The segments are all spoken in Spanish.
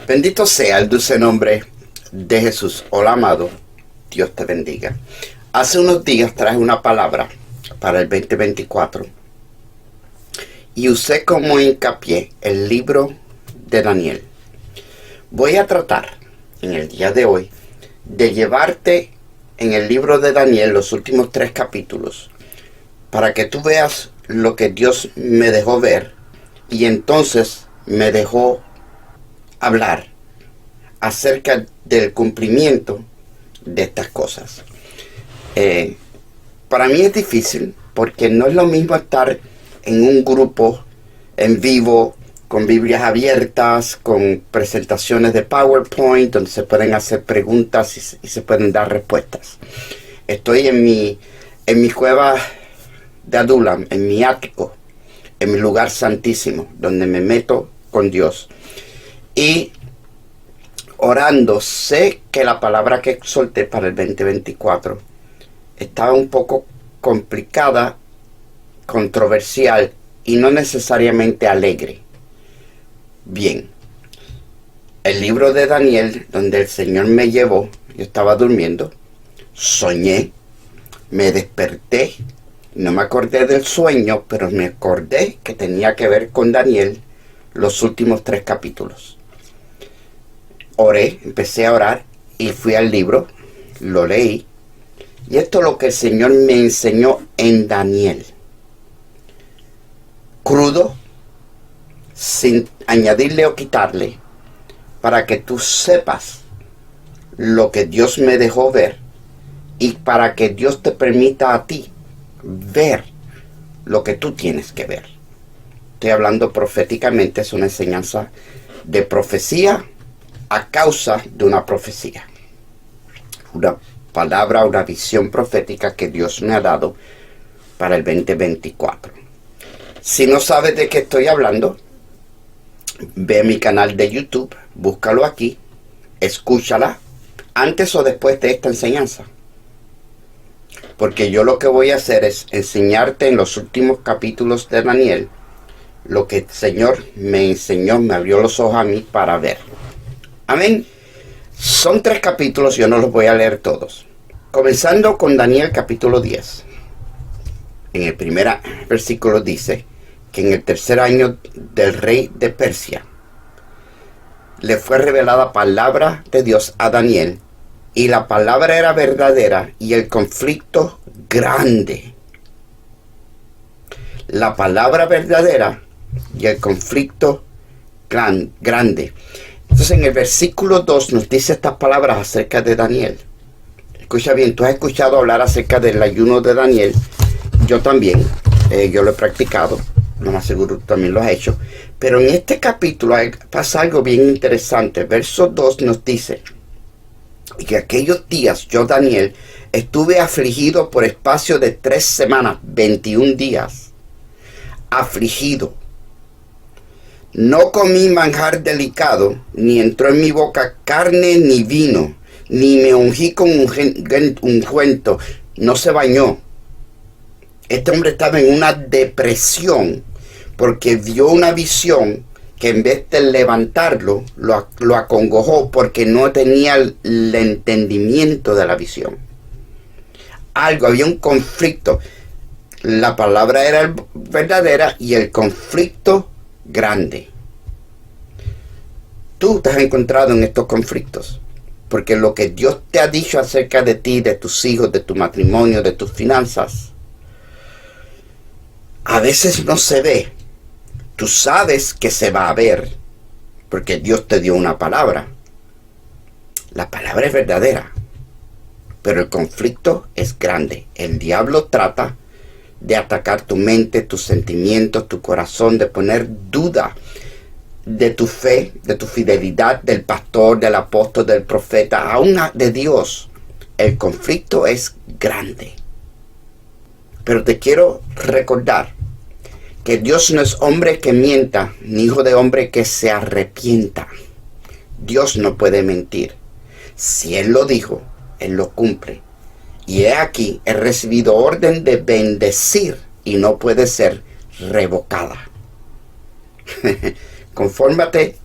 Bendito sea el dulce nombre de Jesús. Hola, amado. Dios te bendiga. Hace unos días traje una palabra para el 2024 y usé como hincapié el libro de Daniel. Voy a tratar en el día de hoy de llevarte en el libro de Daniel los últimos 3 capítulos para que tú veas lo que Dios me dejó ver y entonces me dejó hablar acerca del cumplimiento de estas cosas. Para mí es difícil porque no es lo mismo estar en un grupo en vivo con Biblias abiertas, con presentaciones de PowerPoint donde se pueden hacer preguntas y se pueden dar respuestas. Estoy en mi cueva de Adulam, en mi ático, en mi lugar santísimo, donde me meto con Dios. Y orando, sé que la palabra que solté para el 2024 estaba un poco complicada, controversial y no necesariamente alegre. Bien, el libro de Daniel, donde el Señor me llevó, yo estaba durmiendo, soñé, me desperté, no me acordé del sueño, pero me acordé que tenía que ver con Daniel los últimos 3 capítulos. Oré, empecé a orar y fui al libro, lo leí, y esto es lo que el Señor me enseñó en Daniel. Crudo, sin añadirle o quitarle, para que tú sepas lo que Dios me dejó ver y para que Dios te permita a ti ver lo que tú tienes que ver. Estoy hablando proféticamente, es una enseñanza de profecía a causa de una profecía. Una palabra, una visión profética que Dios me ha dado para el 2024. Si no sabes de qué estoy hablando, ve mi canal de YouTube, búscalo aquí, escúchala antes o después de esta enseñanza. Porque yo lo que voy a hacer es enseñarte en los últimos capítulos de Daniel lo que el Señor me enseñó, me abrió los ojos a mí para ver. Amén. Son 3 capítulos, yo no los voy a leer todos. Comenzando con Daniel capítulo 10. En el primer versículo dice que en el 3er año del rey de Persia le fue revelada palabra de Dios a Daniel, y la palabra era verdadera y el conflicto grande. La palabra verdadera y el conflicto grande. Entonces en el versículo 2 nos dice estas palabras acerca de Daniel. Escucha bien, tú has escuchado hablar acerca del ayuno de Daniel. Yo también, yo lo he practicado, lo más seguro tú también lo has hecho. Pero en este capítulo pasa algo bien interesante. Verso 2 nos dice que aquellos días yo, Daniel, estuve afligido por espacio de 3 semanas, 21 días. Afligido. No comí manjar delicado, ni entró en mi boca carne ni vino, ni me ungí con ungüento, no se bañó. Este hombre estaba en una depresión porque vio una visión que en vez de levantarlo, lo acongojó porque no tenía el entendimiento de la visión. Había un conflicto. La palabra era verdadera y el conflicto grande. Tú te has encontrado en estos conflictos porque lo que Dios te ha dicho acerca de ti, de tus hijos, de tu matrimonio, de tus finanzas, a veces no se ve. Tú sabes que se va a ver porque Dios te dio una palabra. La palabra es verdadera, pero el conflicto es grande. El diablo trata de atacar tu mente, tus sentimientos, tu corazón, de poner duda de tu fe, de tu fidelidad, del pastor, del apóstol, del profeta, aún de Dios. El conflicto es grande. Pero te quiero recordar que Dios no es hombre que mienta, ni hijo de hombre que se arrepienta. Dios no puede mentir. Si Él lo dijo, Él lo cumple. Y he aquí, he recibido orden de bendecir y no puede ser revocada. Confórtate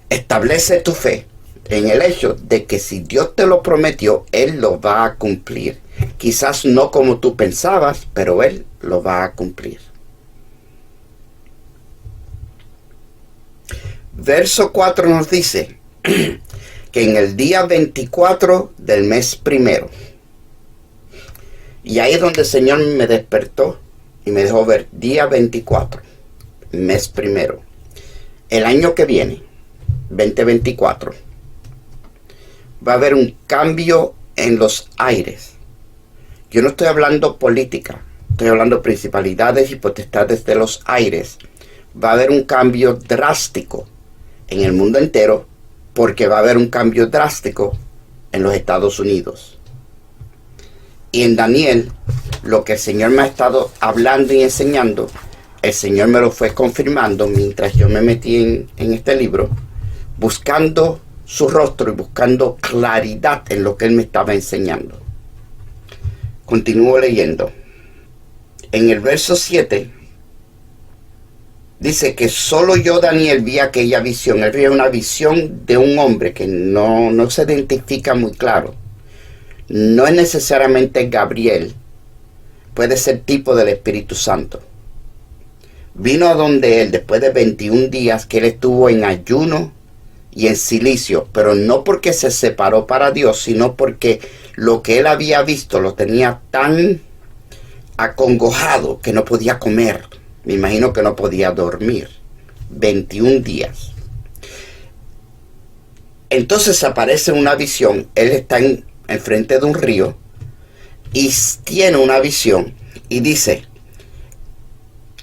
Establece tu fe en el hecho de que si Dios te lo prometió, Él lo va a cumplir. Quizás no como tú pensabas, pero Él lo va a cumplir. Verso 4 nos dice que en el día 24 del mes primero, y ahí es donde el Señor me despertó y me dejó ver, día 24, mes primero, el año que viene, 2024, va a haber un cambio en los aires. Yo no estoy hablando política, estoy hablando principalidades y potestades de los aires. Va a haber un cambio drástico en el mundo entero, porque va a haber un cambio drástico en los Estados Unidos. Y en Daniel, lo que el Señor me ha estado hablando y enseñando, el Señor me lo fue confirmando mientras yo me metí en este libro, buscando su rostro y buscando claridad en lo que Él me estaba enseñando. Continúo leyendo. En el verso 7 dice que solo yo, Daniel, vi aquella visión. Él vio una visión de un hombre que no se identifica muy claro. No es necesariamente Gabriel. Puede ser tipo del Espíritu Santo. Vino a donde él después de 21 días que él estuvo en ayuno y en silicio, pero no porque se separó para Dios, sino porque lo que él había visto lo tenía tan acongojado que no podía comer. Me imagino que no podía dormir. 21 días. Entonces aparece una visión. Él está enfrente de un río y tiene una visión y dice: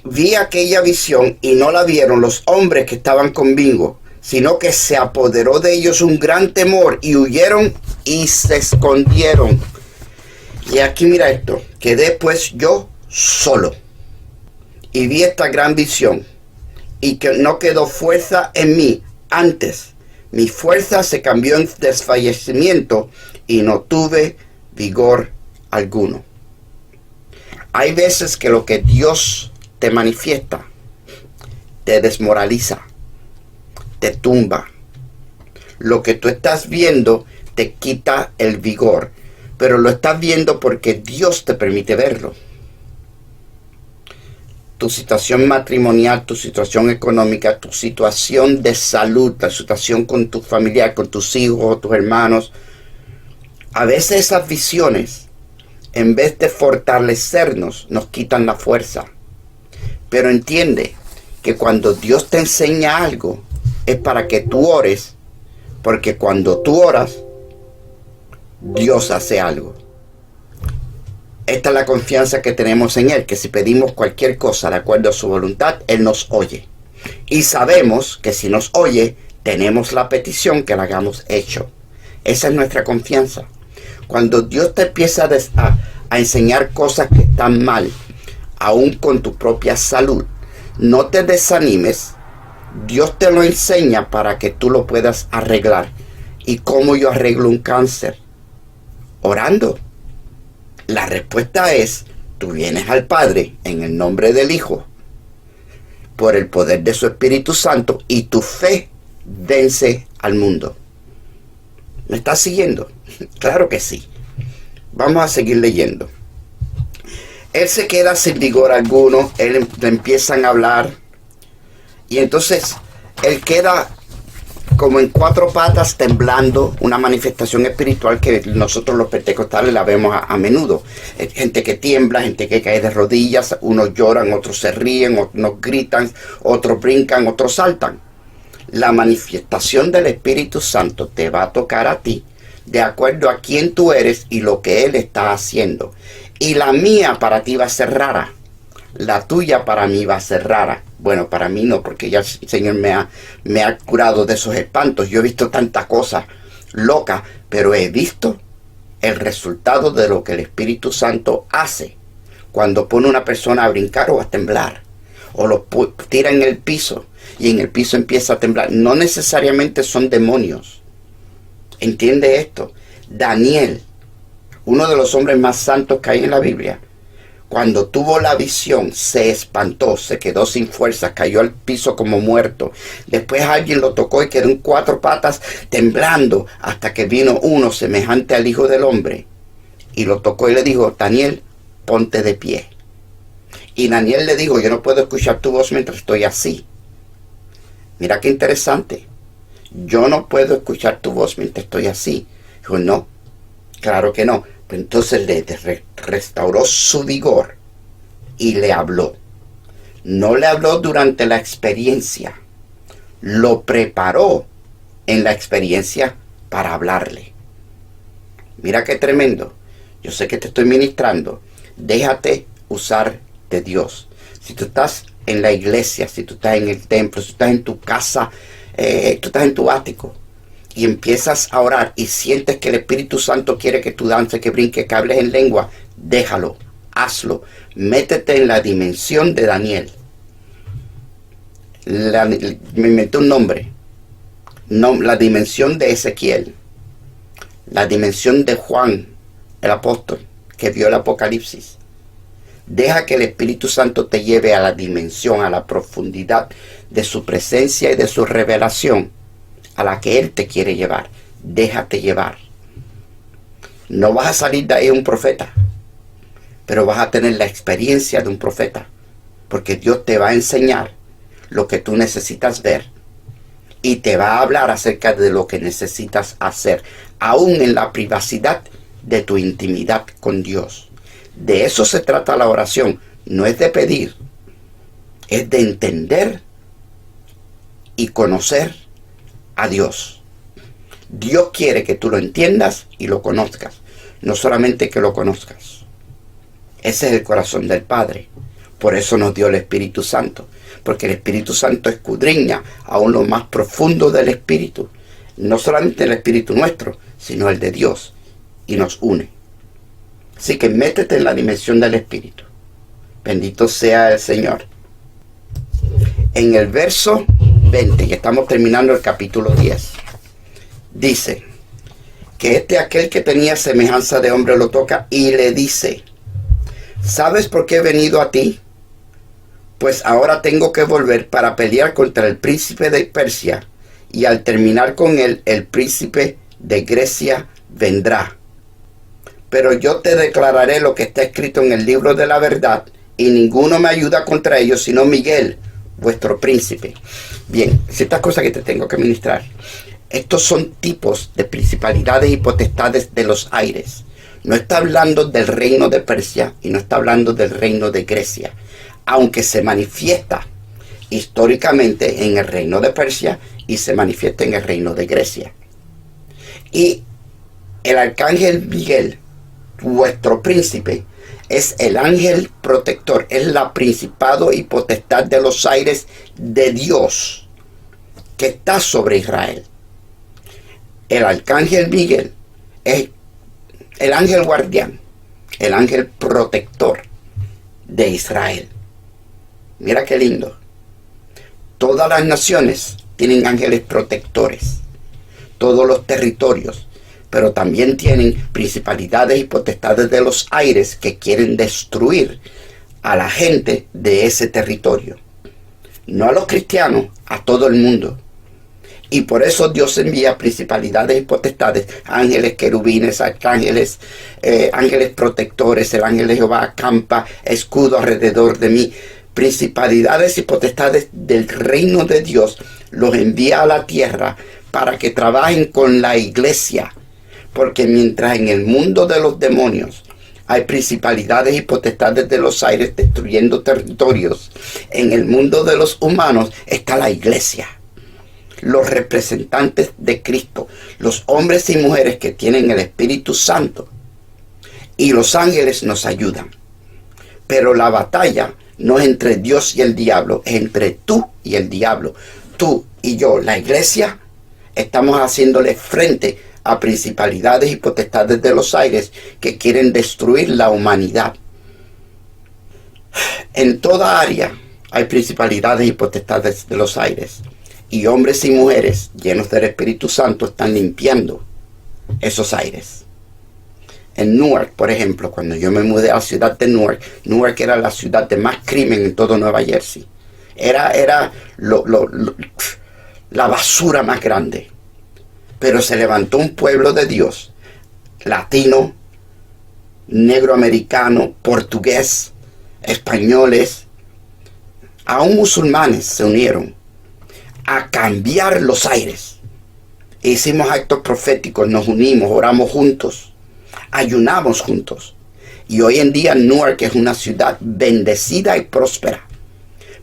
vi aquella visión y no la vieron los hombres que estaban conmigo, sino que se apoderó de ellos un gran temor y huyeron y se escondieron. Y aquí mira esto: quedé pues yo solo y vi esta gran visión, y que no quedó fuerza en mí. Antes, mi fuerza se cambió en desfallecimiento y no tuve vigor alguno. Hay veces que lo que Dios te manifiesta te desmoraliza, te tumba. Lo que tú estás viendo te quita el vigor, pero lo estás viendo porque Dios te permite verlo. Tu situación matrimonial, tu situación económica, tu situación de salud, la situación con tu familia, con tus hijos, tus hermanos. A veces esas visiones, en vez de fortalecernos, nos quitan la fuerza. Pero entiende que cuando Dios te enseña algo, es para que tú ores, porque cuando tú oras, Dios hace algo. Esta es la confianza que tenemos en Él, que si pedimos cualquier cosa de acuerdo a su voluntad, Él nos oye. Y sabemos que si nos oye, tenemos la petición que la hagamos hecho. Esa es nuestra confianza. Cuando Dios te empieza a enseñar cosas que están mal, aún con tu propia salud, no te desanimes. Dios te lo enseña para que tú lo puedas arreglar. ¿Y cómo yo arreglo un cáncer? Orando. La respuesta es: tú vienes al Padre en el nombre del Hijo, por el poder de su Espíritu Santo, y tu fe vence al mundo. ¿Me estás siguiendo? Claro que sí. Vamos a seguir leyendo. Él se queda sin vigor alguno. Él le empiezan a hablar. Y entonces él queda como en cuatro patas, temblando. Una manifestación espiritual que nosotros los pentecostales la vemos a menudo. Gente que tiembla, gente que cae de rodillas. Unos lloran, otros se ríen, otros gritan, otros brincan, otros saltan. La manifestación del Espíritu Santo te va a tocar a ti de acuerdo a quién tú eres y lo que Él está haciendo. Y la mía para ti va a ser rara. La tuya para mí va a ser rara. Bueno, para mí no, porque ya el Señor me ha curado de esos espantos. Yo he visto tantas cosas locas, pero he visto el resultado de lo que el Espíritu Santo hace cuando pone a una persona a brincar o a temblar, o lo tira en el piso y en el piso empieza a temblar. No necesariamente son demonios. ¿Entiende esto? Daniel, uno de los hombres más santos que hay en la Biblia, Cuando tuvo la visión, se espantó, se quedó sin fuerzas, cayó al piso como muerto. Después alguien lo tocó y quedó en 4 patas, temblando, hasta que vino uno semejante al Hijo del Hombre. Y lo tocó y le dijo: Daniel, ponte de pie. Y Daniel le dijo: yo no puedo escuchar tu voz mientras estoy así. Mira qué interesante. Yo no puedo escuchar tu voz mientras estoy así. Dijo: no, claro que no. Pues entonces le restauró su vigor y le habló. No le habló durante la experiencia. Lo preparó en la experiencia para hablarle. Mira qué tremendo. Yo sé que te estoy ministrando. Déjate usar de Dios. Si tú estás en la iglesia, si tú estás en el templo, si tú estás en tu casa, tú estás en tu ático y empiezas a orar y sientes que el Espíritu Santo quiere que tú dances, que brinques, que hables en lengua, déjalo, hazlo. Métete en la dimensión de Daniel. Me inventé un nombre. No, la dimensión de Ezequiel. La dimensión de Juan, el apóstol, que vio el Apocalipsis. Deja que el Espíritu Santo te lleve a la dimensión, a la profundidad de su presencia y de su revelación, a la que Él te quiere llevar. Déjate llevar. No vas a salir de ahí un profeta, pero vas a tener la experiencia de un profeta, porque Dios te va a enseñar lo que tú necesitas ver y te va a hablar acerca de lo que necesitas hacer, aún en la privacidad de tu intimidad con Dios. De eso se trata la oración. No es de pedir, es de entender y conocer a Dios. Dios quiere que tú lo entiendas y lo conozcas, no solamente que lo conozcas. Ese es el corazón del Padre. Por eso nos dio el Espíritu Santo, porque el Espíritu Santo escudriña aún lo más profundo del Espíritu, no solamente el Espíritu nuestro, sino el de Dios, y nos une. Así que métete en la dimensión del Espíritu. Bendito sea el Señor. En el verso 20, y estamos terminando el capítulo 10, dice que aquel que tenía semejanza de hombre lo toca y le dice: ¿sabes por qué he venido a ti? Pues ahora tengo que volver para pelear contra el príncipe de Persia, y al terminar con él, el príncipe de Grecia vendrá. Pero yo te declararé lo que está escrito en el libro de la verdad, y ninguno me ayuda contra ellos, sino Miguel, vuestro príncipe. Bien, ciertas cosas que te tengo que ministrar. Estos son tipos de principalidades y potestades de los aires. No está hablando del reino de Persia y no está hablando del reino de Grecia, aunque se manifiesta históricamente en el reino de Persia y se manifiesta en el reino de Grecia. Y el arcángel Miguel, vuestro príncipe, es el ángel protector, es la principado y potestad de los aires de Dios que está sobre Israel. El arcángel Miguel es el ángel guardián, el ángel protector de Israel. Mira qué lindo. Todas las naciones tienen ángeles protectores, todos los territorios, pero también tienen principalidades y potestades de los aires que quieren destruir a la gente de ese territorio. No a los cristianos, a todo el mundo. Y por eso Dios envía principalidades y potestades, ángeles, querubines, arcángeles, ángeles protectores. El ángel de Jehová acampa escudo alrededor de mí. Principalidades y potestades del reino de Dios los envía a la tierra para que trabajen con la iglesia. Porque mientras en el mundo de los demonios hay principalidades y potestades de los aires destruyendo territorios, en el mundo de los humanos está la iglesia. Los representantes de Cristo, los hombres y mujeres que tienen el Espíritu Santo, y los ángeles nos ayudan. Pero la batalla no es entre Dios y el diablo, es entre tú y el diablo. Tú y yo, la iglesia, estamos haciéndole frente a principalidades y potestades de los aires que quieren destruir la humanidad. En toda área hay principalidades y potestades de los aires. Y hombres y mujeres llenos del Espíritu Santo están limpiando esos aires. En Newark, por ejemplo, cuando yo me mudé a la ciudad de Newark, Newark era la ciudad de más crimen en todo Nueva Jersey. Era la basura más grande. Pero se levantó un pueblo de Dios, latino, negro americano, portugués, españoles, aún musulmanes se unieron a cambiar los aires. Hicimos actos proféticos, nos unimos, oramos juntos, ayunamos juntos. Y hoy en día Newark es una ciudad bendecida y próspera,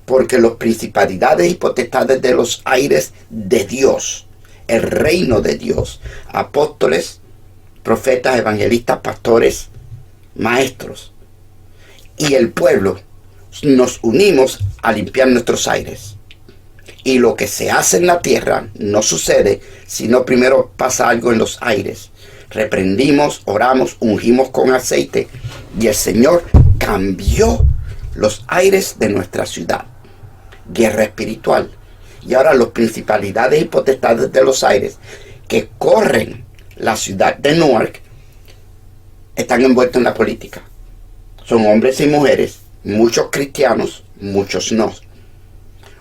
porque las principalidades y potestades de los aires de Dios, el reino de Dios, apóstoles, profetas, evangelistas, pastores, maestros y el pueblo nos unimos a limpiar nuestros aires. Y lo que se hace en la tierra no sucede, sino primero pasa algo en los aires. Reprendimos, oramos, ungimos con aceite y el Señor cambió los aires de nuestra ciudad. Guerra espiritual. Y ahora las principalidades y potestades de los aires que corren la ciudad de Newark están envueltos en la política. Son hombres y mujeres, muchos cristianos, muchos no.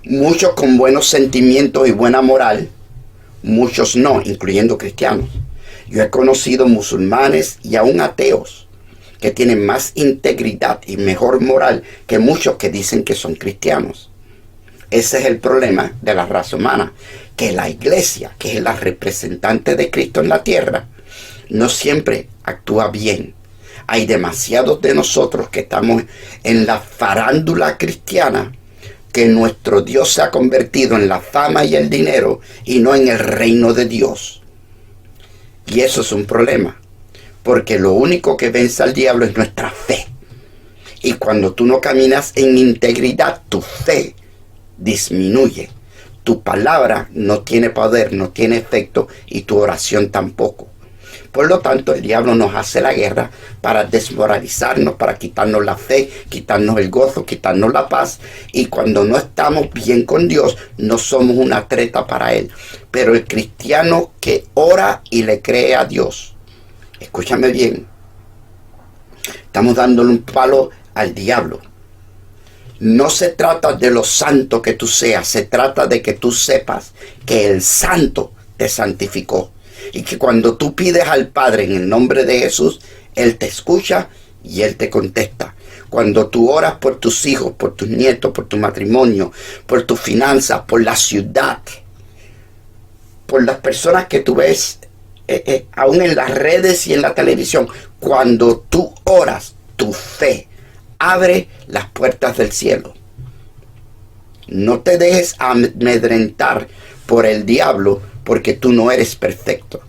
Muchos con buenos sentimientos y buena moral, muchos no, incluyendo cristianos. Yo he conocido musulmanes y aún ateos que tienen más integridad y mejor moral que muchos que dicen que son cristianos. Ese es el problema de la raza humana, que la iglesia, que es la representante de Cristo en la tierra, no siempre actúa bien. Hay demasiados de nosotros que estamos en la farándula cristiana, que nuestro Dios se ha convertido en la fama y el dinero y no en el reino de Dios. Y eso es un problema, porque lo único que vence al diablo es nuestra fe. Y cuando tú no caminas en integridad, tu fe disminuye. Tu palabra no tiene poder, no tiene efecto, y tu oración tampoco. Por lo tanto, el diablo nos hace la guerra para desmoralizarnos, para quitarnos la fe, quitarnos el gozo, quitarnos la paz. Y cuando no estamos bien con Dios, no somos una treta para Él. Pero el cristiano que ora y le cree a Dios, escúchame bien, estamos dándole un palo al diablo. No se trata de lo santo que tú seas, se trata de que tú sepas que el santo te santificó. Y que cuando tú pides al Padre en el nombre de Jesús, Él te escucha y Él te contesta. Cuando tú oras por tus hijos, por tus nietos, por tu matrimonio, por tus finanzas, por la ciudad, por las personas que tú ves aún en las redes y en la televisión, cuando tú oras, tu fe abre las puertas del cielo. No te dejes amedrentar por el diablo, porque tú no eres perfecto.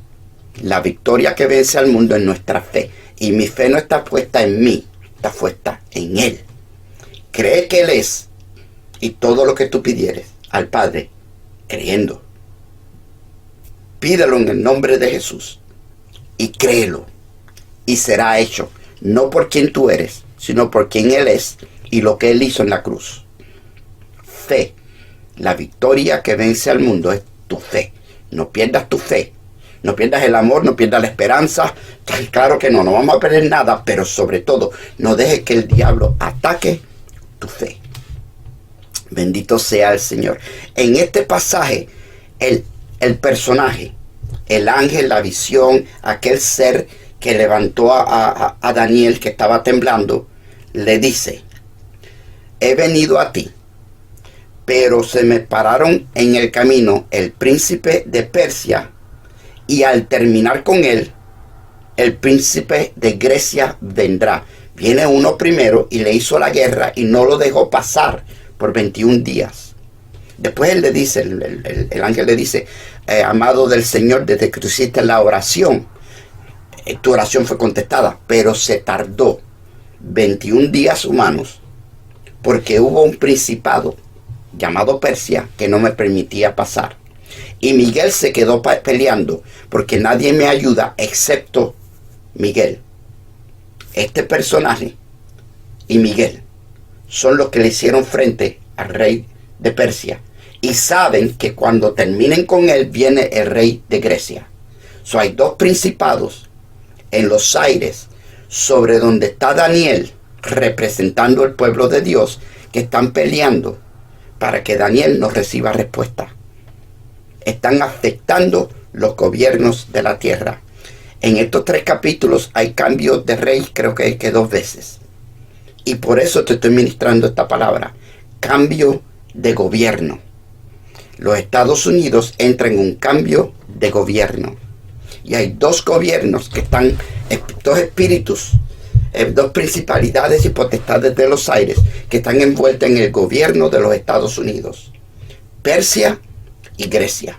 La victoria que vence al mundo es nuestra fe. Y mi fe no está puesta en mí, está puesta en Él. Cree que Él es. Y todo lo que tú pidieres al Padre, creyendo. Pídelo en el nombre de Jesús. Y créelo. Y será hecho. No por quien tú eres, sino por quien Él es y lo que Él hizo en la cruz. Fe. La victoria que vence al mundo es tu fe. No pierdas tu fe, no pierdas el amor, no pierdas la esperanza. Claro que no vamos a perder nada, pero sobre todo, no dejes que el diablo ataque tu fe. Bendito sea el Señor. En este pasaje, el personaje, el ángel, la visión, aquel ser que levantó a Daniel que estaba temblando, le dice: he venido a ti, pero se me pararon en el camino el príncipe de Persia, y al terminar con él, el príncipe de Grecia vendrá. Viene uno primero y le hizo la guerra y no lo dejó pasar por 21 días. Después él le dice, el ángel le dice: amado del Señor, desde que tú hiciste la oración, tu oración fue contestada, pero se tardó 21 días humanos, porque hubo un principado llamado Persia que no me permitía pasar. Y Miguel se quedó peleando, porque nadie me ayuda excepto Miguel. Este personaje y Miguel son los que le hicieron frente al rey de Persia, y saben que cuando terminen con él viene el rey de Grecia. Hay dos principados en los aires sobre donde está Daniel, representando el pueblo de Dios, que están peleando para que Daniel no reciba respuesta. Están afectando los gobiernos de la tierra. En estos 3 capítulos hay cambios de rey, creo que 2 veces. Y por eso te estoy ministrando esta palabra. Cambio de gobierno. Los Estados Unidos entran en un cambio de gobierno. Y hay 2 gobiernos que están, 2 espíritus, 2 principalidades y potestades de los aires que están envueltas en el gobierno de los Estados Unidos. Persia y Grecia.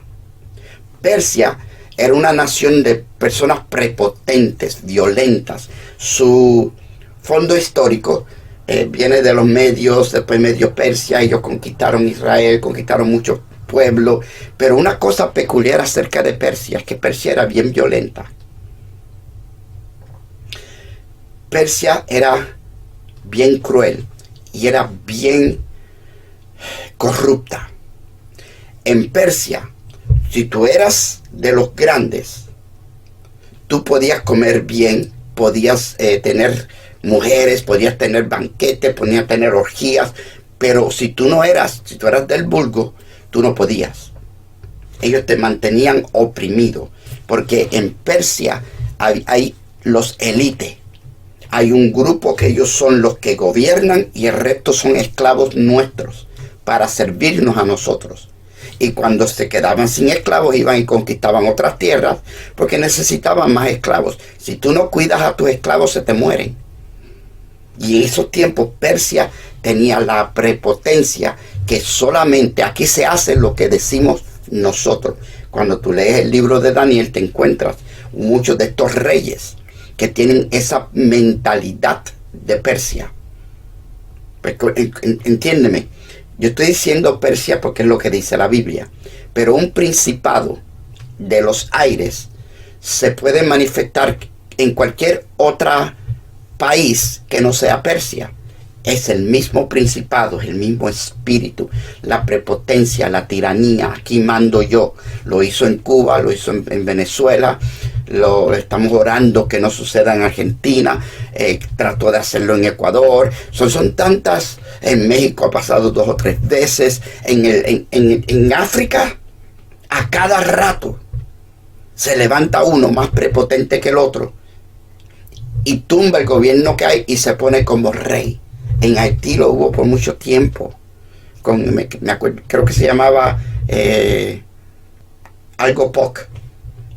Persia era una nación de personas prepotentes, violentas. Su fondo histórico viene de los medios, después medio Persia. Ellos conquistaron Israel, conquistaron muchos pueblos. Pero una cosa peculiar acerca de Persia es que Persia era bien violenta. Persia era bien cruel y era bien corrupta. En Persia, si tú eras de los grandes, tú podías comer bien, podías tener mujeres, podías tener banquetes, podías tener orgías, pero si tú eras del vulgo, tú no podías. Ellos te mantenían oprimido, porque en Persia hay los élites. Hay un grupo que ellos son los que gobiernan y el resto son esclavos nuestros para servirnos a nosotros. Y cuando se quedaban sin esclavos, iban y conquistaban otras tierras porque necesitaban más esclavos. Si tú no cuidas a tus esclavos, se te mueren. Y en esos tiempos Persia tenía la prepotencia que solamente aquí se hace lo que decimos nosotros. Cuando tú lees el libro de Daniel, te encuentras muchos de estos reyes que tienen esa mentalidad de Persia. Entiéndeme, yo estoy diciendo Persia porque es lo que dice la Biblia, pero un principado de los aires se puede manifestar en cualquier otro país que no sea Persia. Es el mismo principado, es el mismo espíritu, la prepotencia, la tiranía. Aquí mando yo. Lo hizo en Cuba, lo hizo en Venezuela, lo estamos orando que no suceda en Argentina, trató de hacerlo en Ecuador. Son tantas. En México ha pasado 2 o 3 veces. En África, a cada rato se levanta uno más prepotente que el otro y tumba el gobierno que hay y se pone como rey. En Haití lo hubo por mucho tiempo. Me acuerdo, creo que se llamaba algo POC.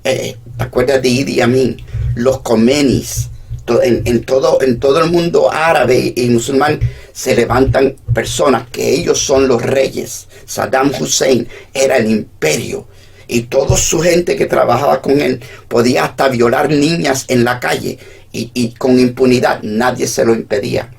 ¿Te acuerdas de Idi Amin? Los Khomenis. En todo el mundo árabe y musulmán se levantan personas que ellos son los reyes. Saddam Hussein era el imperio. Y toda su gente que trabajaba con él podía hasta violar niñas en la calle. Y con impunidad nadie se lo impedía.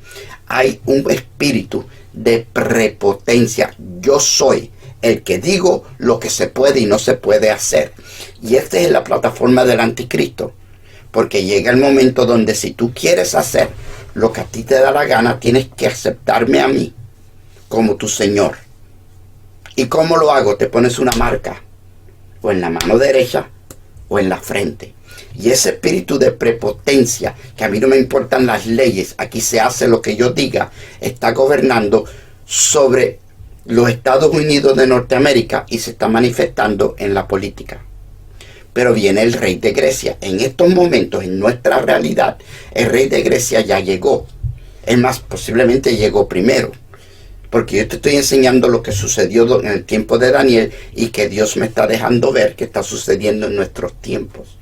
Hay un espíritu de prepotencia. Yo soy el que digo lo que se puede y no se puede hacer. Y esta es la plataforma del anticristo. Porque llega el momento donde si tú quieres hacer lo que a ti te da la gana, tienes que aceptarme a mí como tu Señor. ¿Y cómo lo hago? Te pones una marca o en la mano derecha o en la frente. Y ese espíritu de prepotencia, que a mí no me importan las leyes, aquí se hace lo que yo diga, está gobernando sobre los Estados Unidos de Norteamérica y se está manifestando en la política. Pero viene el rey de Grecia. En estos momentos, en nuestra realidad, el rey de Grecia ya llegó. Es más, posiblemente llegó primero. Porque yo te estoy enseñando lo que sucedió en el tiempo de Daniel y que Dios me está dejando ver que está sucediendo en nuestros tiempos.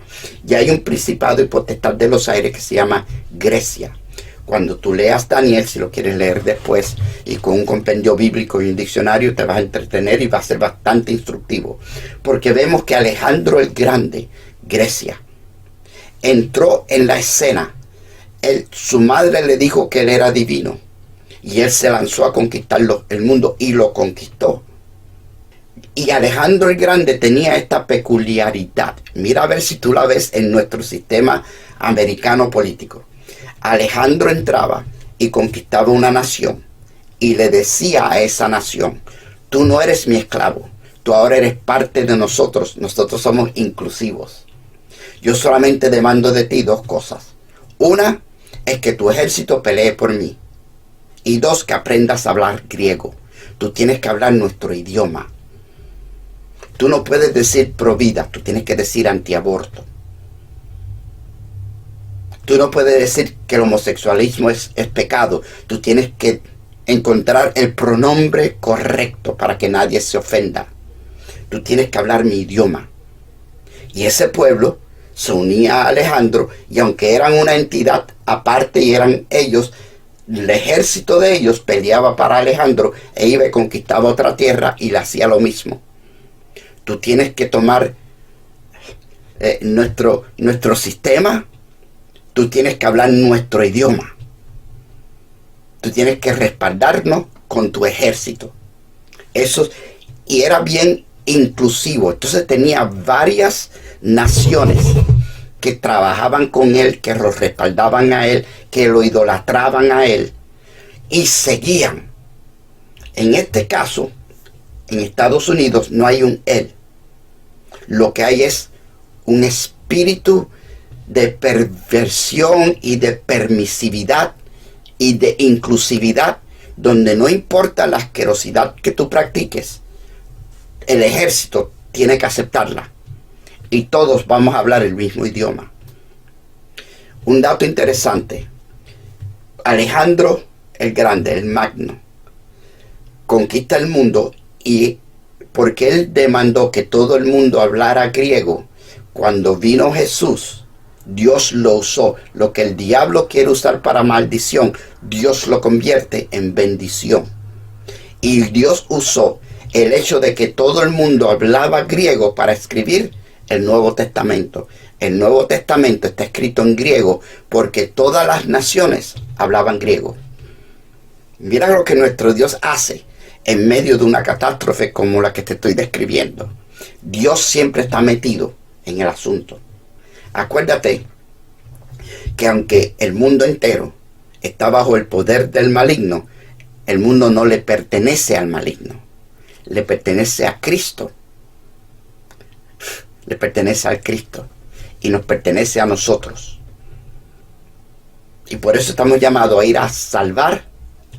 Y hay un principado y potestad de los aires que se llama Grecia. Cuando tú leas Daniel, si lo quieres leer después, y con un compendio bíblico y un diccionario, te vas a entretener y va a ser bastante instructivo. Porque vemos que Alejandro el Grande, Grecia, entró en la escena. Su madre le dijo que él era divino. Y él se lanzó a conquistar el mundo y lo conquistó. Y Alejandro el Grande tenía esta peculiaridad. Mira a ver si tú la ves en nuestro sistema americano político. Alejandro entraba y conquistaba una nación y le decía a esa nación: tú no eres mi esclavo, tú ahora eres parte de nosotros somos inclusivos. Yo solamente demando de ti 2 cosas. Una, es que tu ejército pelee por mí. Y 2, que aprendas a hablar griego. Tú tienes que hablar nuestro idioma. Tú no puedes decir pro vida, tú tienes que decir antiaborto. Tú no puedes decir que el homosexualismo es pecado. Tú tienes que encontrar el pronombre correcto para que nadie se ofenda. Tú tienes que hablar mi idioma. Y ese pueblo se unía a Alejandro, y aunque eran una entidad aparte y eran ellos, el ejército de ellos peleaba para Alejandro e iba y conquistaba otra tierra y le hacía lo mismo. Tú tienes que tomar nuestro sistema. Tú tienes que hablar nuestro idioma. Tú tienes que respaldarnos con tu ejército. Y era bien inclusivo. Entonces tenía varias naciones que trabajaban con él, que lo respaldaban a él, que lo idolatraban a él y seguían. En este caso, en Estados Unidos no hay un él. Lo que hay es un espíritu de perversión y de permisividad y de inclusividad, donde no importa la asquerosidad que tú practiques, el ejército tiene que aceptarla y todos vamos a hablar el mismo idioma. Un dato interesante: Alejandro el Grande, el Magno, conquista el mundo, y porque él demandó que todo el mundo hablara griego, cuando vino Jesús, Dios lo usó. Lo que el diablo quiere usar para maldición, Dios lo convierte en bendición. Y Dios usó el hecho de que todo el mundo hablaba griego para escribir el Nuevo Testamento. El Nuevo Testamento está escrito en griego porque todas las naciones hablaban griego. Mira lo que nuestro Dios hace en medio de una catástrofe como la que te estoy describiendo. Dios siempre está metido en el asunto. Acuérdate que aunque el mundo entero está bajo el poder del maligno, el mundo no le pertenece al maligno, le pertenece a Cristo. Le pertenece al Cristo y nos pertenece a nosotros. Y por eso estamos llamados a ir a salvar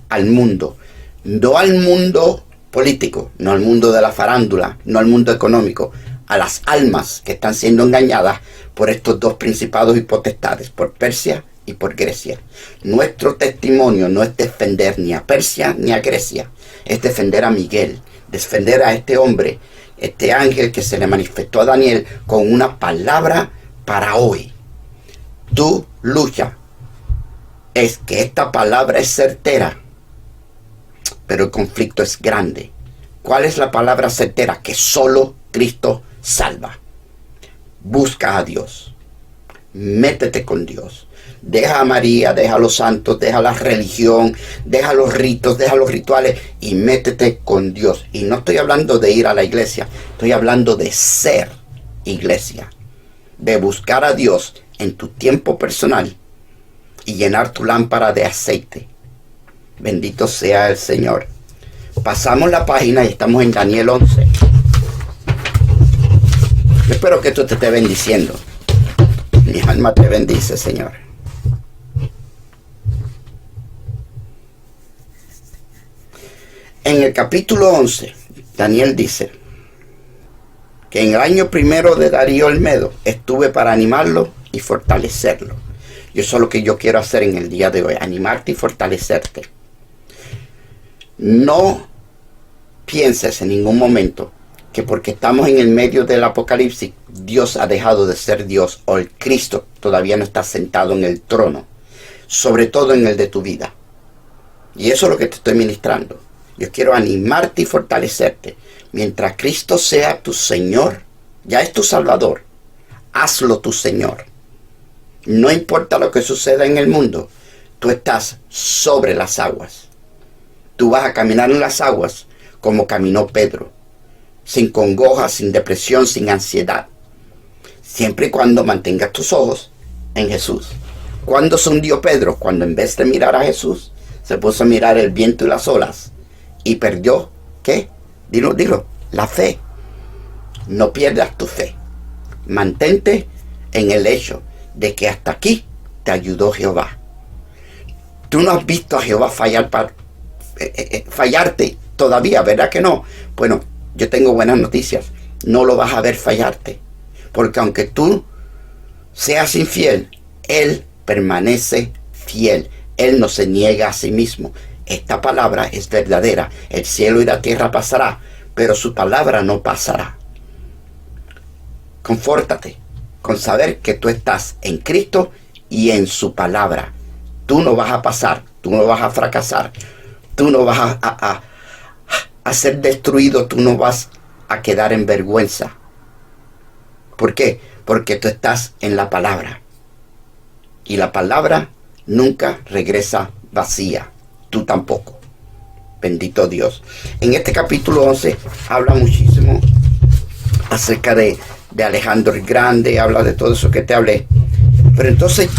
al mundo. No al mundo político, no al mundo de la farándula, no al mundo económico, a las almas que están siendo engañadas por estos dos principados y potestades, por Persia y por Grecia. Nuestro testimonio no es defender ni a Persia ni a Grecia, es defender a Miguel, defender a este hombre, este ángel que se le manifestó a Daniel con una palabra para hoy. Tu lucha es que esta palabra es certera, pero el conflicto es grande. ¿Cuál es la palabra certera? Que solo Cristo salva. Busca a Dios. Métete con Dios. Deja a María, deja a los santos, deja la religión, deja los ritos, deja los rituales y métete con Dios. Y no estoy hablando de ir a la iglesia, estoy hablando de ser iglesia, de buscar a Dios en tu tiempo personal y llenar tu lámpara de aceite. Bendito sea el Señor. Pasamos la página y estamos en Daniel 11. Espero que esto te esté bendiciendo. Mi alma te bendice, Señor. En el capítulo 11, Daniel dice que en el año primero de Darío el Medo estuve para animarlo y fortalecerlo. Y eso es lo que yo quiero hacer en el día de hoy, animarte y fortalecerte. No pienses en ningún momento que porque estamos en el medio del apocalipsis, Dios ha dejado de ser Dios o el Cristo todavía no está sentado en el trono, sobre todo en el de tu vida. Y eso es lo que te estoy ministrando. Yo quiero animarte y fortalecerte. Mientras Cristo sea tu Señor, ya es tu Salvador, hazlo tu Señor. No importa lo que suceda en el mundo, tú estás sobre las aguas. Tú vas a caminar en las aguas como caminó Pedro, sin congoja, sin depresión, sin ansiedad. Siempre y cuando mantengas tus ojos en Jesús. ¿Cuándo se hundió Pedro? Cuando en vez de mirar a Jesús, se puso a mirar el viento y las olas. Y perdió, ¿qué? Dilo, la fe. No pierdas tu fe. Mantente en el hecho de que hasta aquí te ayudó Jehová. Tú no has visto a Jehová fallarte todavía, ¿verdad que no? Bueno, yo tengo buenas noticias. No lo vas a ver fallarte. Porque aunque tú seas infiel, Él permanece fiel. Él no se niega a sí mismo. Esta palabra es verdadera. El cielo y la tierra pasará, pero su palabra no pasará. Confórtate con saber que tú estás en Cristo y en su palabra. Tú no vas a pasar, tú no vas a fracasar, tú no vas a ser destruido, tú no vas a quedar en vergüenza. ¿Por qué? Porque tú estás en la palabra. Y la palabra nunca regresa vacía. Tú tampoco. Bendito Dios. En este capítulo 11 habla muchísimo acerca de Alejandro el Grande, habla de todo eso que te hablé. Pero entonces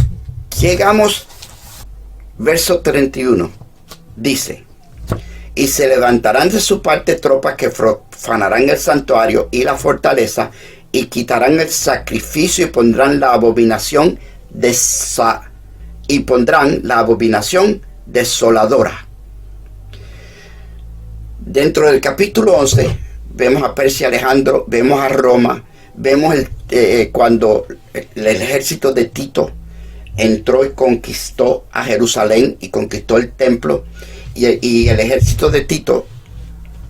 llegamos, verso 31. Dice: y se levantarán de su parte tropas que profanarán el santuario y la fortaleza, y quitarán el sacrificio y pondrán la abominación desoladora. Dentro del capítulo 11 vemos a Persia, Alejandro, vemos a Roma, vemos cuando el ejército de Tito entró y conquistó a Jerusalén y conquistó el templo, y el ejército de Tito,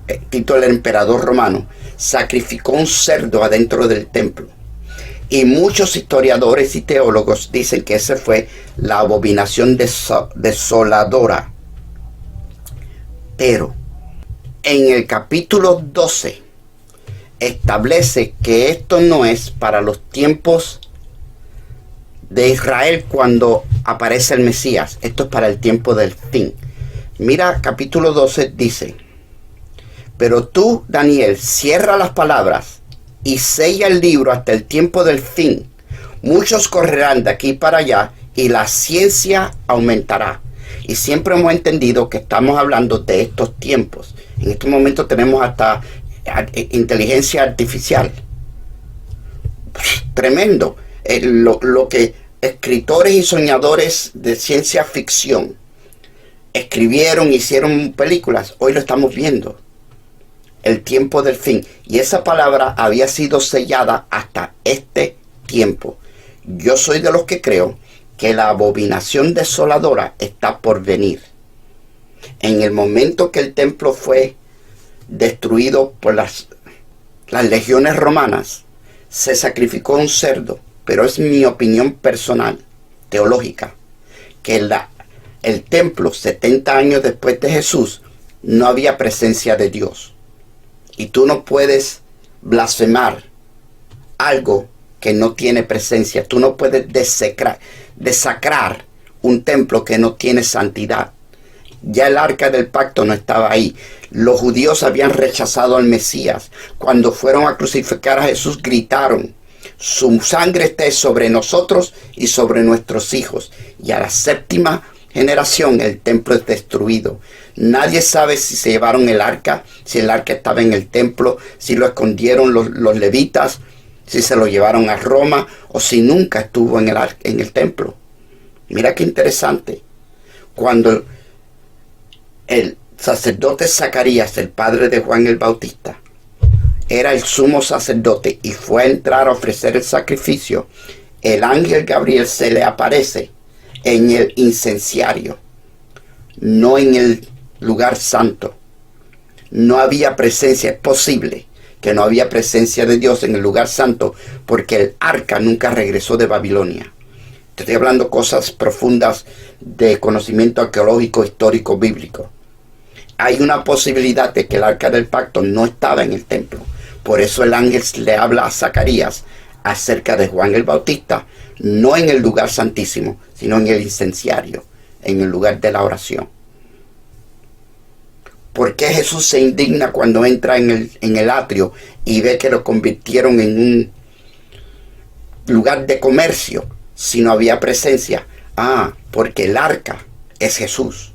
el emperador romano, sacrificó un cerdo adentro del templo. Y muchos historiadores y teólogos dicen que esa fue la abominación desoladora. Pero en el capítulo 12 establece que esto no es para los tiempos de Israel cuando aparece el Mesías. Esto es para el tiempo del fin. Mira, capítulo 12 dice: pero tú, Daniel, cierra las palabras y sella el libro hasta el tiempo del fin. Muchos correrán de aquí para allá y la ciencia aumentará. Y siempre hemos entendido que estamos hablando de estos tiempos. En este momento tenemos hasta inteligencia artificial. Tremendo. Lo que escritores y soñadores de ciencia ficción escribieron, hicieron películas, hoy lo estamos viendo. El tiempo del fin. Y esa palabra había sido sellada hasta este tiempo. Yo soy de los que creo que la abominación desoladora está por venir. En el momento que el templo fue destruido por las legiones romanas, se sacrificó un cerdo. Pero es mi opinión personal, teológica, que el templo, 70 años después de Jesús, no había presencia de Dios. Y tú no puedes blasfemar algo que no tiene presencia. Tú no puedes desacrar un templo que no tiene santidad. Ya el arca del pacto no estaba ahí. Los judíos habían rechazado al Mesías. Cuando fueron a crucificar a Jesús, gritaron: su sangre esté sobre nosotros y sobre nuestros hijos. Y a la séptima generación el templo es destruido. Nadie sabe si se llevaron el arca, si el arca estaba en el templo, si lo escondieron los levitas, si se lo llevaron a Roma o si nunca estuvo en el templo. Mira qué interesante. Cuando el sacerdote Zacarías, el padre de Juan el Bautista, era el sumo sacerdote y fue a entrar a ofrecer el sacrificio, el ángel Gabriel se le aparece en el incenciario, no en el lugar santo. No había presencia. Es posible que no había presencia de Dios en el lugar santo porque el arca nunca regresó de Babilonia. Te estoy hablando cosas profundas de conocimiento arqueológico, histórico, bíblico. Hay una posibilidad de que el arca del pacto no estaba en el templo. Por eso el ángel le habla a Zacarías acerca de Juan el Bautista, no en el lugar santísimo, sino en el incenciario, en el lugar de la oración. ¿Por qué Jesús se indigna cuando entra en el atrio y ve que lo convirtieron en un lugar de comercio si no había presencia? Porque el arca es Jesús.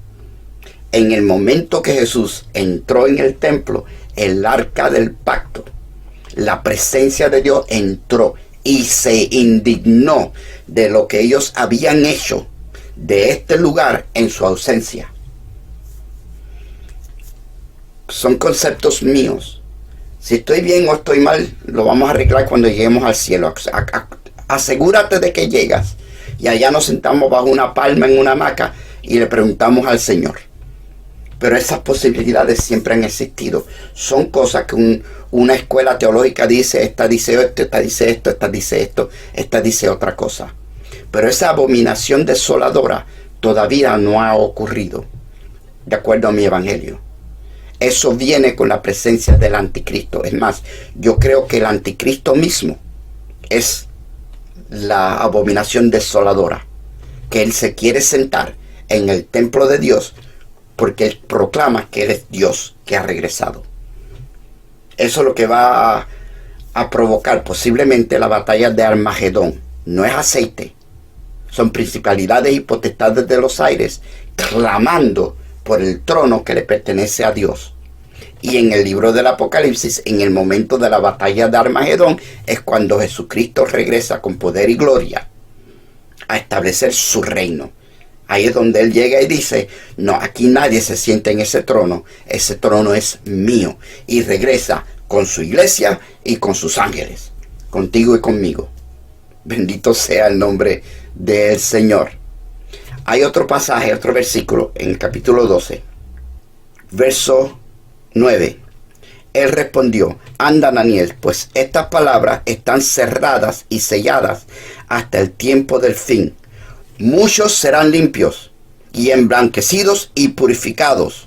En el momento que Jesús entró en el templo, el arca del pacto, la presencia de Dios entró y se indignó de lo que ellos habían hecho, de este lugar en su ausencia. Son conceptos míos. Si estoy bien o estoy mal, lo vamos a arreglar cuando lleguemos al cielo. Asegúrate de que llegas. Y allá nos sentamos bajo una palma en una hamaca y le preguntamos al Señor. Pero esas posibilidades siempre han existido. Son cosas que una escuela teológica dice, esta dice esto, esta dice esto, esta dice esto, esta dice otra cosa. Pero esa abominación desoladora todavía no ha ocurrido, de acuerdo a mi evangelio. Eso viene con la presencia del anticristo. Es más, yo creo que el anticristo mismo es la abominación desoladora, que él se quiere sentar en el templo de Dios porque él proclama que él es Dios que ha regresado. Eso es lo que va a provocar posiblemente la batalla de Armagedón. No es aceite, son principalidades y potestades de los aires clamando por el trono que le pertenece a Dios. Y en el libro del Apocalipsis, en el momento de la batalla de Armagedón, es cuando Jesucristo regresa con poder y gloria a establecer su reino. Ahí es donde él llega y dice, no, aquí nadie se sienta en ese trono es mío. Y regresa con su iglesia y con sus ángeles, contigo y conmigo. Bendito sea el nombre del Señor. Hay otro pasaje, otro versículo en el capítulo 12, verso 9. Él respondió, anda Daniel, pues estas palabras están cerradas y selladas hasta el tiempo del fin. Muchos serán limpios y emblanquecidos y purificados.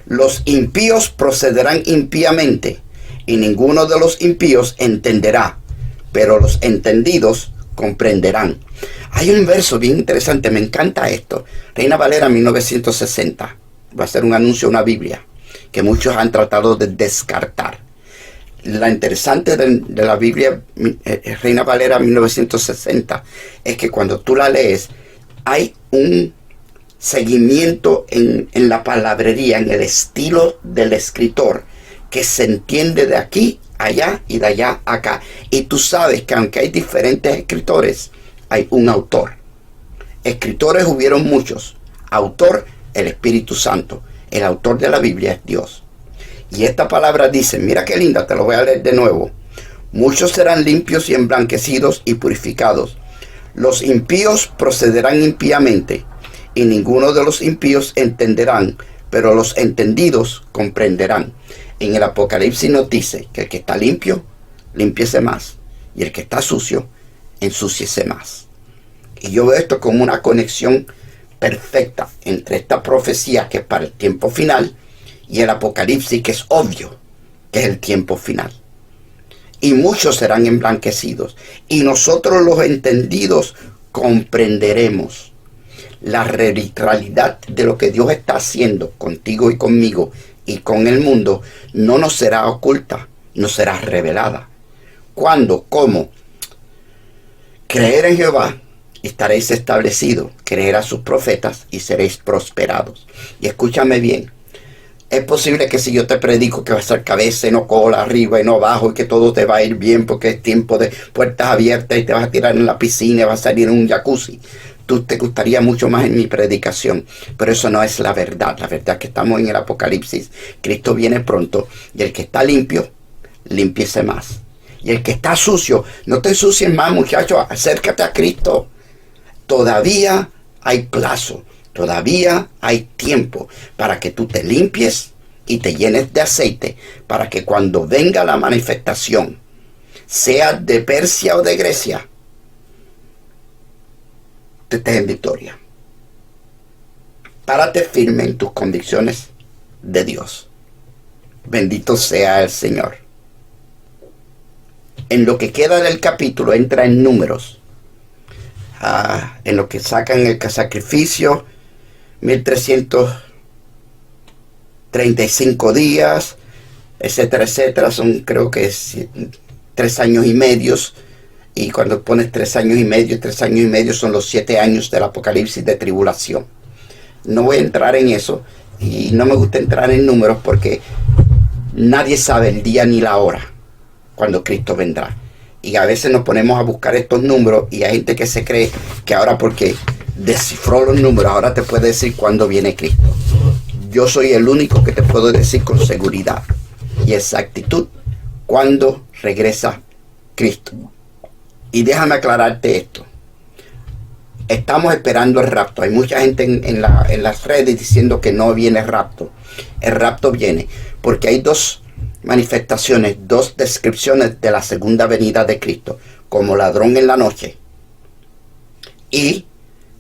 Los impíos procederán impíamente y ninguno de los impíos entenderá, pero los entendidos comprenderán. Hay un verso bien interesante, me encanta esto. Reina Valera 1960. Va a ser un anuncio, una Biblia, que muchos han tratado de descartar. La interesante de la Biblia Reina Valera 1960 es que cuando tú la lees, hay un seguimiento en la palabrería, en el estilo del escritor, que se entiende de aquí allá y de allá acá. Y tú sabes que aunque hay diferentes escritores, hay un autor. Escritores hubieron muchos. Autor, el Espíritu Santo. El autor de la Biblia es Dios. Y esta palabra dice, mira qué linda, te lo voy a leer de nuevo. Muchos serán limpios y emblanquecidos y purificados. Los impíos procederán impíamente, y ninguno de los impíos entenderán, pero los entendidos comprenderán. En el Apocalipsis nos dice que el que está limpio, límpiese más, y el que está sucio, ensúciese más. Y yo veo esto como una conexión perfecta entre esta profecía que es para el tiempo final y el Apocalipsis, que es obvio que es el tiempo final. Y muchos serán emblanquecidos, y nosotros los entendidos comprenderemos la realidad de lo que Dios está haciendo contigo y conmigo y con el mundo. No nos será oculta, nos será revelada. ¿Cuándo? ¿Cómo? Creer en Jehová y estaréis establecidos, creer a sus profetas y seréis prosperados. Y escúchame bien, es posible que si yo te predico que va a ser cabeza y no cola, arriba y no abajo, y que todo te va a ir bien porque es tiempo de puertas abiertas y te vas a tirar en la piscina y vas a salir en un jacuzzi, tú te gustaría mucho más en mi predicación, pero eso no es la verdad. La verdad es que estamos en el Apocalipsis. Cristo viene pronto, y el que está limpio, límpiese más. Y el que está sucio, no te ensucies más, muchachos, acércate a Cristo. Todavía hay plazo, todavía hay tiempo para que tú te limpies y te llenes de aceite, para que cuando venga la manifestación, sea de Persia o de Grecia, te estés en victoria. Párate firme en tus convicciones de Dios. Bendito sea el Señor. En lo que queda del capítulo entra en números. En lo que sacan el sacrificio, 1335 días, etcétera, etcétera. Son, creo que 3 años y medio. Y cuando pones 3 años y medio son los 7 años del Apocalipsis de tribulación. No voy a entrar en eso, y no me gusta entrar en números porque nadie sabe el día ni la hora cuando Cristo vendrá. Y a veces nos ponemos a buscar estos números, y hay gente que se cree que ahora porque descifró los números, ahora te puede decir cuándo viene Cristo. Yo soy el único que te puedo decir con seguridad y exactitud cuándo regresa Cristo. Y déjame aclararte esto. Estamos esperando el rapto. Hay mucha gente en las redes diciendo que no viene el rapto. El rapto viene porque hay dos manifestaciones, dos descripciones de la segunda venida de Cristo. Como ladrón en la noche y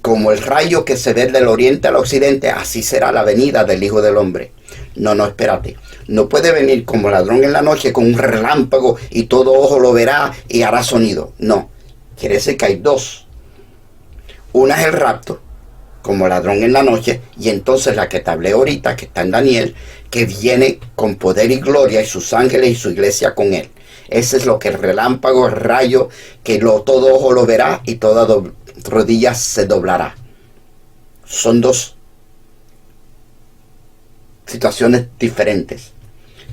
como el rayo que se ve del oriente al occidente, así será la venida del Hijo del Hombre. No, espérate. No puede venir como ladrón en la noche con un relámpago y todo ojo lo verá y hará sonido. No. Quiere decir que hay dos. Una es el rapto, como ladrón en la noche, y entonces la que te hablé ahorita, que está en Daniel, que viene con poder y gloria y sus ángeles y su iglesia con él. Ese es lo que el relámpago, el rayo, que todo ojo lo verá y toda rodilla se doblará. Son dos situaciones diferentes.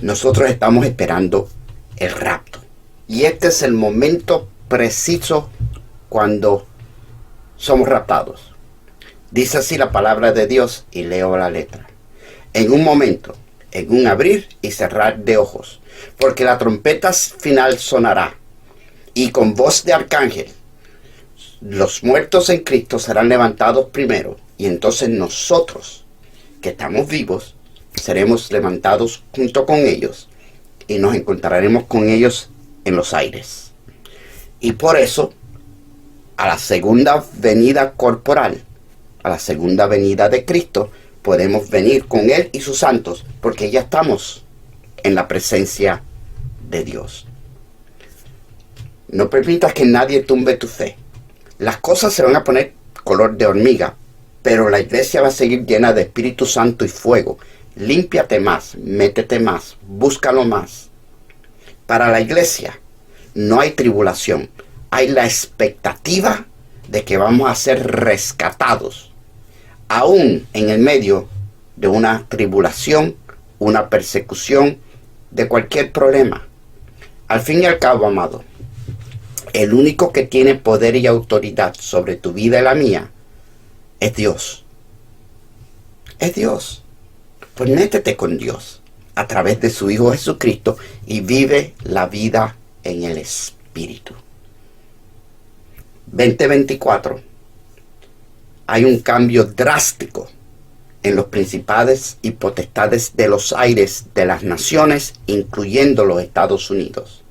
Nosotros estamos esperando el rapto. Y este es el momento preciso cuando somos raptados. Dice así la palabra de Dios y leo la letra. En un momento, en un abrir y cerrar de ojos, porque la trompeta final sonará y con voz de arcángel los muertos en Cristo serán levantados primero y entonces nosotros que estamos vivos seremos levantados junto con ellos y nos encontraremos con ellos en los aires. Y por eso a la segunda venida corporal, a la segunda venida de Cristo, podemos venir con Él y sus santos, porque ya estamos en la presencia de Dios. No permitas que nadie tumbe tu fe. Las cosas se van a poner color de hormiga, pero la iglesia va a seguir llena de Espíritu Santo y fuego. Límpiate más, métete más, búscalo más. Para la iglesia no hay tribulación. Hay la expectativa de que vamos a ser rescatados, aún en el medio de una tribulación, una persecución, de cualquier problema. Al fin y al cabo, amado, el único que tiene poder y autoridad sobre tu vida y la mía es Dios. Es Dios. Pues métete con Dios a través de su Hijo Jesucristo y vive la vida en el Espíritu. 2024, hay un cambio drástico en los principados y potestades de los aires de las naciones, incluyendo los Estados Unidos.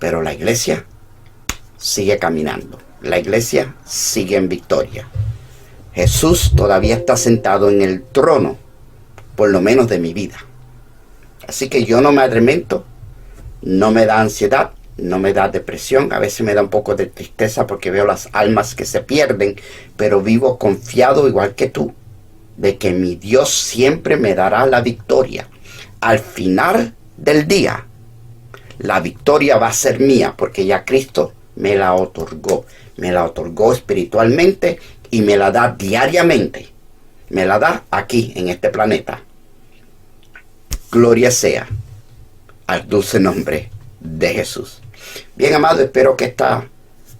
Pero la iglesia sigue caminando. La iglesia sigue en victoria. Jesús todavía está sentado en el trono, por lo menos de mi vida. Así que yo no me arremento. No me da ansiedad, no me da depresión, a veces me da un poco de tristeza porque veo las almas que se pierden, pero vivo confiado igual que tú, de que mi Dios siempre me dará la victoria. Al final del día, la victoria va a ser mía porque ya Cristo me la otorgó espiritualmente y me la da diariamente, me la da aquí en este planeta. Gloria sea al dulce nombre de Jesús. Bien, amado, espero que esta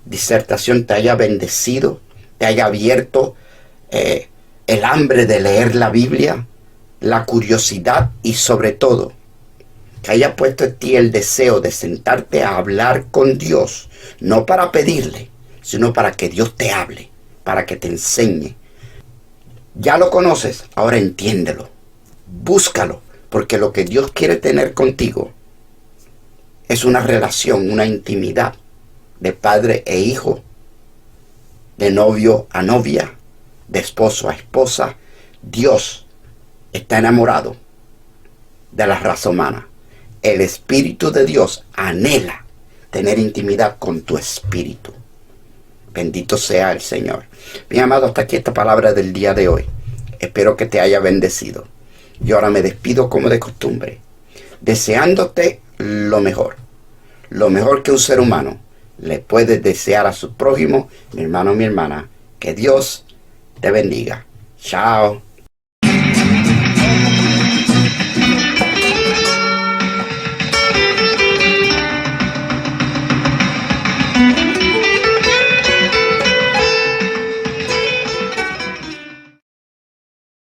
disertación te haya bendecido, te haya abierto el hambre de leer la Biblia, la curiosidad y sobre todo que haya puesto en ti el deseo de sentarte a hablar con Dios, no para pedirle, sino para que Dios te hable, para que te enseñe. Ya lo conoces, ahora entiéndelo, búscalo. Porque lo que Dios quiere tener contigo es una relación, una intimidad de padre e hijo, de novio a novia, de esposo a esposa. Dios está enamorado de la raza humana. El Espíritu de Dios anhela tener intimidad con tu espíritu. Bendito sea el Señor. Bien, amado, hasta aquí esta palabra del día de hoy. Espero que te haya bendecido. Yo ahora me despido como de costumbre, deseándote lo mejor que un ser humano le puede desear a su prójimo, mi hermano, mi hermana. Que Dios te bendiga. Chao.